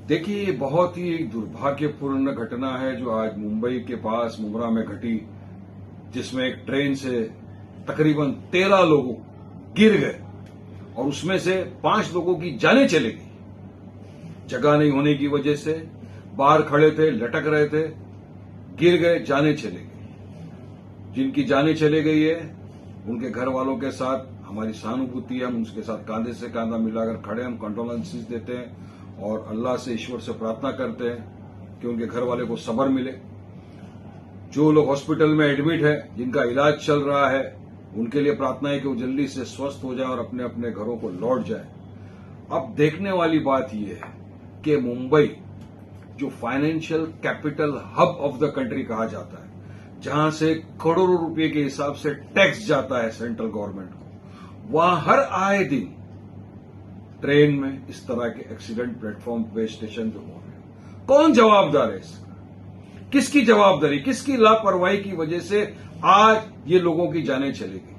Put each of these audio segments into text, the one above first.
देखिए, ये बहुत ही दुर्भाग्यपूर्ण घटना है जो आज मुंबई के पास मुमरा में घटी, जिसमें एक ट्रेन से तकरीबन 13 लोग गिर गए और उसमें से 5 लोगों की जानें चली गई। जगह नहीं होने की वजह से बाहर खड़े थे, लटक रहे थे, गिर गए, जानें चली गई। जिनकी जानें चली गई है उनके घर वालों के साथ हमारी सहानुभूति है, हम उसके साथ कांधे से कांधा मिलाकर खड़े, हम कंडोलेंसेस देते हैं और अल्लाह से, ईश्वर से प्रार्थना करते हैं कि उनके घर वाले को सब्र मिले। जो लोग हॉस्पिटल में एडमिट है, जिनका इलाज चल रहा है, उनके लिए प्रार्थना है कि वो जल्दी से स्वस्थ हो जाए और अपने अपने घरों को लौट जाए। अब देखने वाली बात यह है कि मुंबई, जो financial capital hub of the country कहा जाता है, जहां से करोड़ों रुपए के हिसाब से टैक्स जाता है सेंट्रल गवर्नमेंट को, वहां हर आए दिन ट्रेन में इस तरह के एक्सीडेंट प्लेटफॉर्म पे, स्टेशन पे हो रहे हैं। कौन जवाबदार है इसका? किसकी जवाबदारी, किसकी लापरवाही की वजह से आज ये लोगों की जानें चली गई?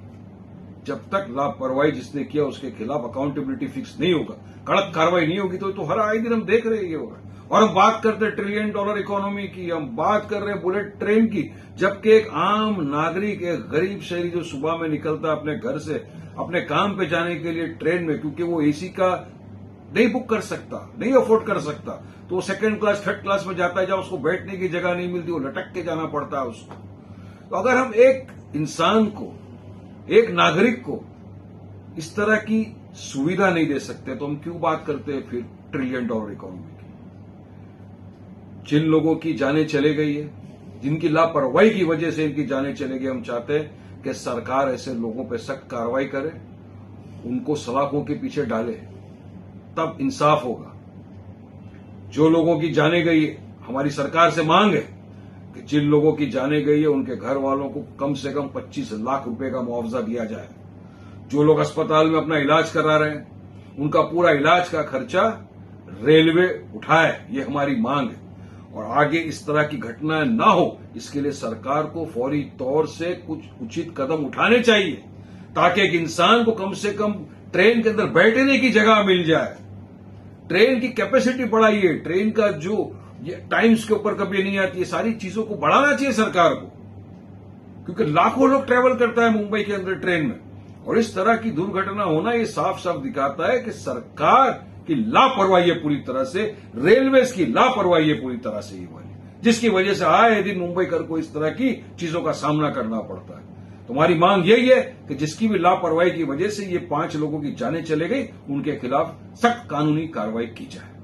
जब तक लापरवाही जिसने किया उसके खिलाफ अकाउंटेबिलिटी फिक्स नहीं होगा, कड़क कार्रवाई नहीं होगी, तो हर आए दिन हम देख रहे हैं ये होगा। और हम बात करते हैं $1 ट्रिलियन इकोनॉमी की, हम बात कर रहे हैं बुलेट ट्रेन की, जबकि एक आम नागरिक, एक गरीब शहरी जो सुबह में निकलता है अपने घर से अपने काम पे जाने के लिए ट्रेन में, क्योंकि वो एसी का नहीं बुक कर सकता, नहीं अफोर्ड कर सकता, तो वो 2nd क्लास 3rd क्लास में जाता है, जहां उसको बैठने की जगह नहीं मिलती, वो लटक के जाना पड़ता है उसको। तो अगर हम एक इंसान को, एक नागरिक को इस तरह की सुविधा नहीं दे सकते, तो हम क्यों बात करते हैं फिर $1 ट्रिलियन इकोनॉमी की? जिन लोगों की जानें चले गई है, जिनकी लापरवाही की वजह से इनकी जानें चले गई, हम चाहते हैं कि सरकार ऐसे लोगों पर सख्त कार्रवाई करे, उनको सलाखों के पीछे डाले, तब इंसाफ होगा। जो लोगों की जानें गई है, हमारी सरकार से मांग है कि जिन लोगों की जानें गई है उनके घर वालों को कम से कम 25 लाख रुपए का मुआवजा दिया जाए। जो लोग अस्पताल में अपना इलाज करा रहे हैं, उनका पूरा इलाज का खर्चा रेलवे उठाए, ये हमारी मांग है। और आगे इस तरह की घटना ना हो, इसके लिए सरकार को फौरी तौर से कुछ उचित कदम उठाने चाहिए, ताकि एक इंसान को कम से कम ट्रेन के अंदर बैठने की जगह मिल जाए। ट्रेन की कैपेसिटी बढ़ाइए, ट्रेन का जो टाइम्स के ऊपर कभी नहीं आती है, सारी चीजों को बढ़ाना चाहिए सरकार को, क्योंकि लाखों लोग ट्रेवल करता है मुंबई के अंदर ट्रेन में, और इस तरह की दुर्घटना होना ये साफ साफ दिखाता है कि सरकार की लापरवाही है पूरी तरह से, रेलवेज की लापरवाही है पूरी तरह से ये वाली, जिसकी वजह से आए दिन मुंबईकर को इस तरह की चीजों का सामना करना पड़ता है। तुम्हारी मांग यही है कि जिसकी भी लापरवाही की वजह से ये 5 लोगों की जानें चले गई, उनके खिलाफ सख्त कानूनी कार्रवाई की जाए।